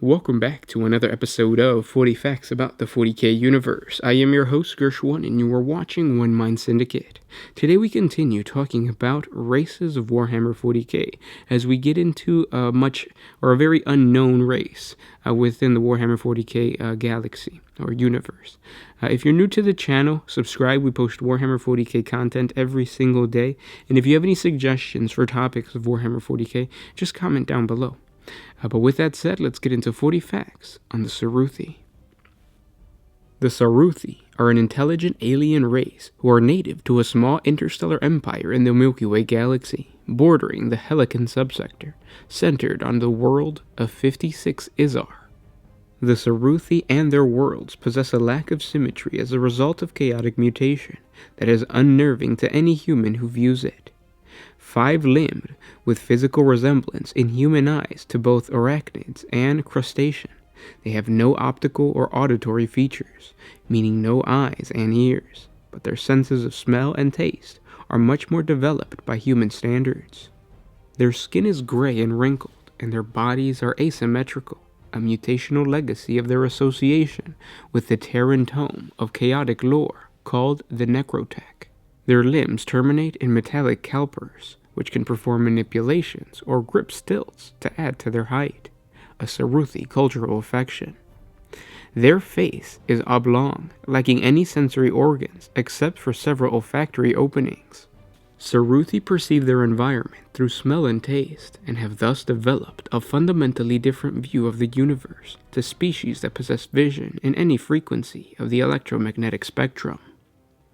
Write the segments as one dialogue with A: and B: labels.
A: Welcome back to another episode of 40 Facts about the 40K universe. I am your host, Gershwin, and you are watching One Mind Syndicate. Today we continue talking about races of Warhammer 40K as we get into a very unknown race within the Warhammer 40K galaxy or universe. If you're new to the channel, subscribe. We post Warhammer 40K content every single day. And if you have any suggestions for topics of Warhammer 40K, just comment down below. But with that said, let's get into 40 facts on the Saruthi. The Saruthi are an intelligent alien race who are native to a small interstellar empire in the Milky Way galaxy, bordering the Helican subsector, centered on the world of 56 Izar. The Saruthi and their worlds possess a lack of symmetry as a result of chaotic mutation that is unnerving to any human who views it. Five-limbed, with physical resemblance in human eyes to both arachnids and crustacean, they have no optical or auditory features, meaning no eyes and ears, but their senses of smell and taste are much more developed by human standards. Their skin is gray and wrinkled, and their bodies are asymmetrical, a mutational legacy of their association with the Terran tome of chaotic lore called the Necrotech. Their limbs terminate in metallic calipers, which can perform manipulations or grip stilts to add to their height, a Saruthi cultural affection. Their face is oblong, lacking any sensory organs except for several olfactory openings. Saruthi perceive their environment through smell and taste, and have thus developed a fundamentally different view of the universe to species that possess vision in any frequency of the electromagnetic spectrum.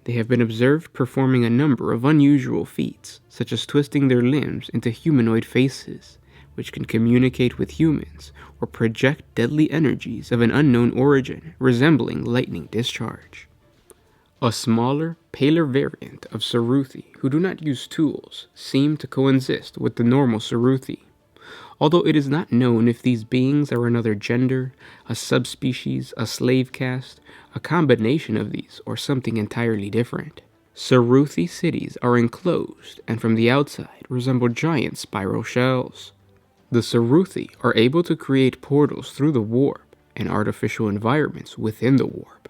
A: They have been observed performing a number of unusual feats, such as twisting their limbs into humanoid faces, which can communicate with humans or project deadly energies of an unknown origin, resembling lightning discharge. A smaller, paler variant of Saruthi, who do not use tools, seem to coexist with the normal Saruthi. Although it is not known if these beings are another gender, a subspecies, a slave caste, a combination of these, or something entirely different. Saruthi cities are enclosed and from the outside resemble giant spiral shells. The Saruthi are able to create portals through the warp and artificial environments within the warp,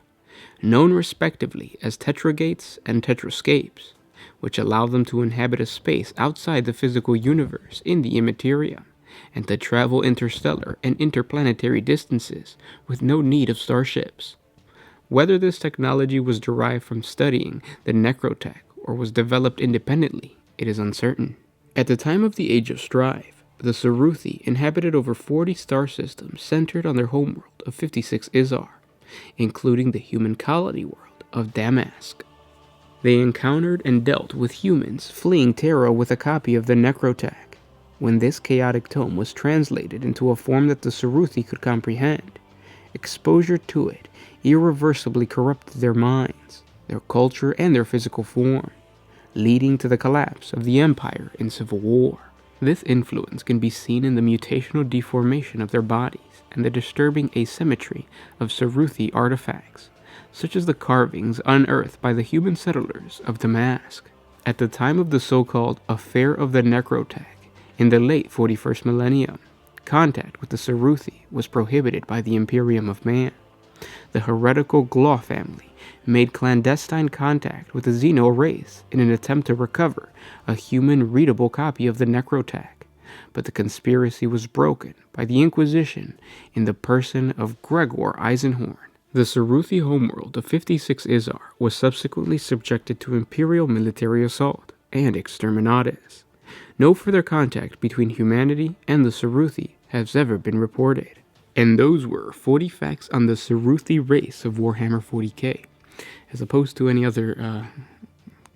A: known respectively as tetragates and tetrascapes, which allow them to inhabit a space outside the physical universe in the immaterium, and to travel interstellar and interplanetary distances with no need of starships. Whether this technology was derived from studying the Necrotech or was developed independently, it is uncertain. At the time of the Age of Strife, the Saruthi inhabited over 40 star systems centered on their homeworld of 56 Izar, including the human colony world of Damask. They encountered and dealt with humans fleeing Terra with a copy of the Necrotech. When this chaotic tome was translated into a form that the Saruthi could comprehend, exposure to it irreversibly corrupted their minds, their culture, and their physical form, leading to the collapse of the Empire in civil war. This influence can be seen in the mutational deformation of their bodies and the disturbing asymmetry of Saruthi artifacts, such as the carvings unearthed by the human settlers of Damask. At the time of the so-called Affair of the Necrotech, in the late 41st millennium, contact with the Saruthi was prohibited by the Imperium of Man. The heretical Glaw family made clandestine contact with the Xeno race in an attempt to recover a human-readable copy of the Necrotech, but the conspiracy was broken by the Inquisition in the person of Gregor Eisenhorn. The Saruthi homeworld of 56 Izar was subsequently subjected to imperial military assault and exterminatus. No further contact between humanity and the Saruthi has ever been reported. And those were 40 facts on the Saruthi race of Warhammer 40K, as opposed to any other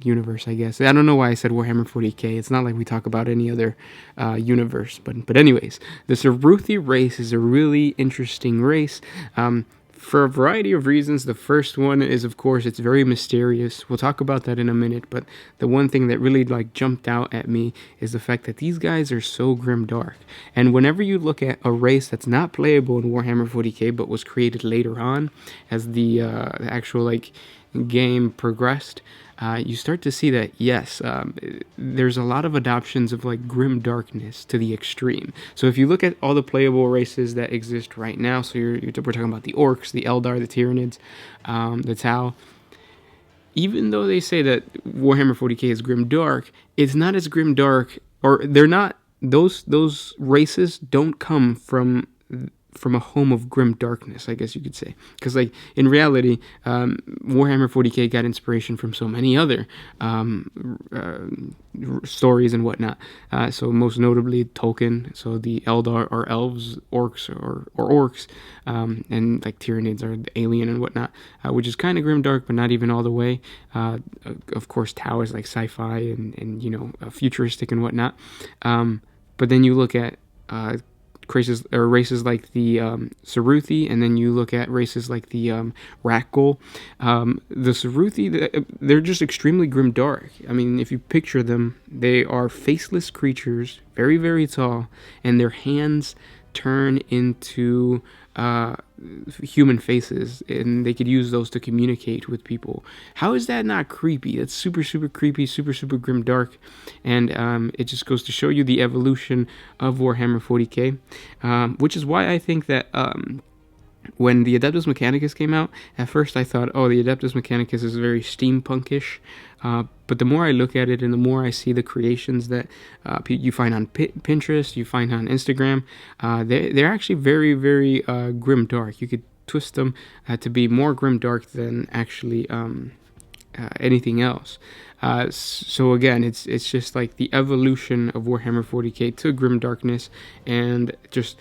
A: universe, I guess. I don't know why I said Warhammer 40K. It's not like we talk about any other universe. But anyways, the Saruthi race is a really interesting race. For a variety of reasons. The first one is, of course, it's very mysterious. We'll talk about that in a minute, but the one thing that really jumped out at me is the fact that these guys are so grimdark. And whenever you look at a race that's not playable in Warhammer 40K but was created later on as the actual game progressed, you start to see that, yes, there's a lot of adoptions of like grim darkness to the extreme. So if you look at all the playable races that exist right now, so we're talking about the Orcs, the Eldar, the Tyranids, the Tau. Even though they say that Warhammer 40K is grim dark, it's not as grim dark, or they're not. Those races don't come from a home of grim darkness, I guess you could say. Because, like, in reality, Warhammer 40K got inspiration from so many other stories and whatnot. So most notably Tolkien. So the Eldar are elves, orcs or orcs, and like Tyranids are the alien and whatnot, which is kind of grim dark, but not even all the way. Of course, Tau is like sci-fi and futuristic and whatnot. But then you look at races like the Saruthi, and then you look at races like the Rakghoul. The Saruthi, they're just extremely grim dark. I mean, if you picture them, they are faceless creatures, very, very tall, and their hands turn into human faces, and they could use those to communicate with people. How is that not creepy? That's super, super creepy, super, super grim dark, and it just goes to show you the evolution of Warhammer 40K, which is why I think that when the Adeptus Mechanicus came out, at first I thought, oh, the Adeptus Mechanicus is very steampunkish, but the more I look at it and the more I see the creations that you find on Pinterest, you find on Instagram, they're actually very, very grim dark. You could twist them to be more grim dark than actually anything else. So again, it's just like the evolution of Warhammer 40K to grim darkness, and just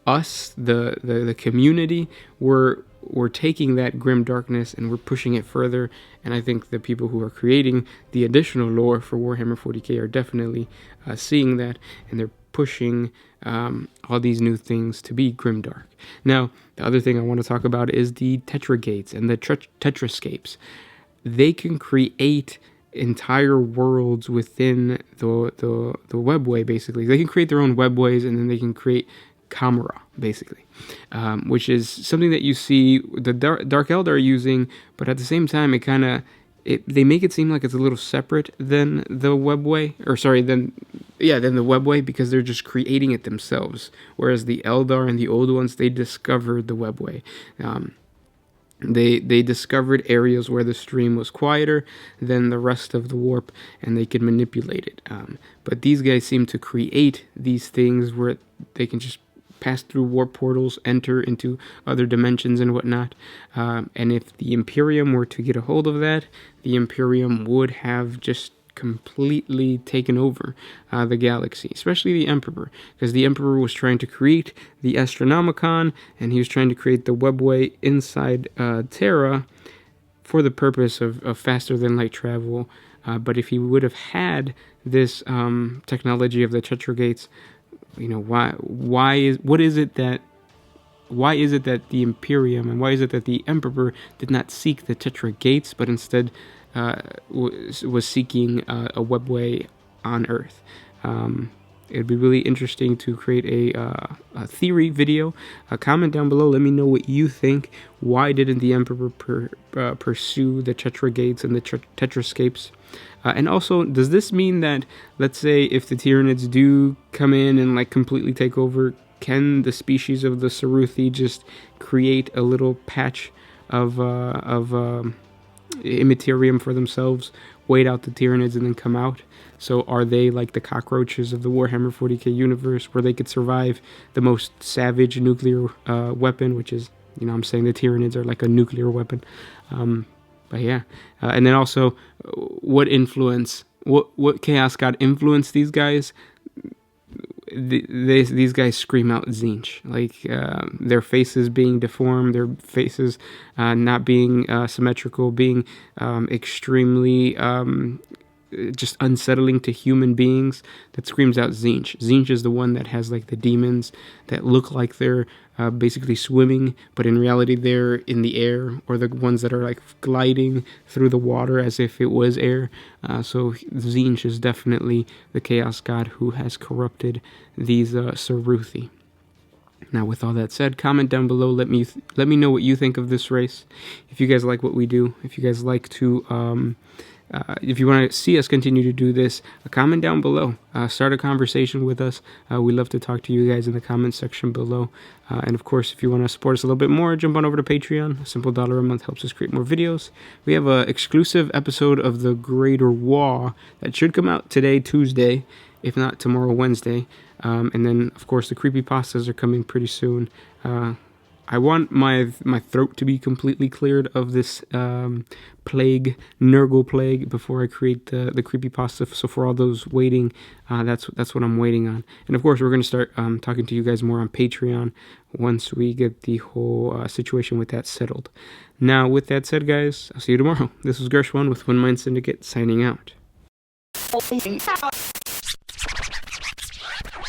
A: us, the community, we're taking that grim darkness and we're pushing it further. And I think the people who are creating the additional lore for Warhammer 40K are definitely seeing that, and they're pushing all these new things to be grimdark. Now, the other thing I want to talk about is the Tetragates and the Tetrascapes. They can create entire worlds within the webway, basically. They can create their own webways, and then they can create Camera, basically, which is something that you see the Dark Eldar using, but at the same time, they make it seem like it's a little separate than the webway, than the webway, because they're just creating it themselves. Whereas the Eldar and the old ones, they discovered the webway. They discovered areas where the stream was quieter than the rest of the warp, and they could manipulate it. But these guys seem to create these things where they can just pass through warp portals, enter into other dimensions and whatnot. And if the Imperium were to get a hold of that, the Imperium would have just completely taken over the galaxy, especially the Emperor, because the Emperor was trying to create the Astronomicon, and he was trying to create the webway inside Terra for the purpose of faster than light travel. But if he would have had this technology of the Tetragates, why is it that the Imperium, and why is it that the Emperor did not seek the Tetragates, but instead was seeking a webway on Earth? It'd be really interesting to create a theory video. Comment down below. Let me know what you think. Why didn't the Emperor pursue the Tetragates and the Tetrascapes? And also, does this mean that, let's say, if the Tyranids do come in and like completely take over, can the species of the Saruthi just create a little patch of immaterium for themselves, wait out the Tyranids, and then come out? So are they like the cockroaches of the Warhammer 40K universe, where they could survive the most savage nuclear weapon, which is, I'm saying the Tyranids are like a nuclear weapon. But yeah, and then also, what Chaos God influenced these guys? These guys scream out Tzeentch, like their faces being deformed, their faces not being symmetrical, being extremely just unsettling to human beings. That screams out Tzeentch. Tzeentch is the one that has like the demons that look like they're basically swimming, but in reality they're in the air, or the ones that are like gliding through the water as if it was air. So Tzeentch is definitely the Chaos God who has corrupted these Saruthi. Now, with all that said, comment down below. Let me know what you think of this race. If you guys like what we do, if you guys like to, if you want to see us continue to do this, comment down below. Start a conversation with us. We love to talk to you guys in the comment section below. And of course, if you want to support us a little bit more, jump on over to Patreon. A simple $1 a month helps us create more videos. We have an exclusive episode of The Greater War that should come out today, Tuesday, if not tomorrow, Wednesday. And then, of course, the creepypastas are coming pretty soon. I want my throat to be completely cleared of this plague, Nurgle plague, before I create the creepypasta. So for all those waiting, that's what I'm waiting on. And of course, we're going to start talking to you guys more on Patreon once we get the whole situation with that settled. Now, with that said, guys, I'll see you tomorrow. This was Gershwin with One Mind Syndicate, signing out.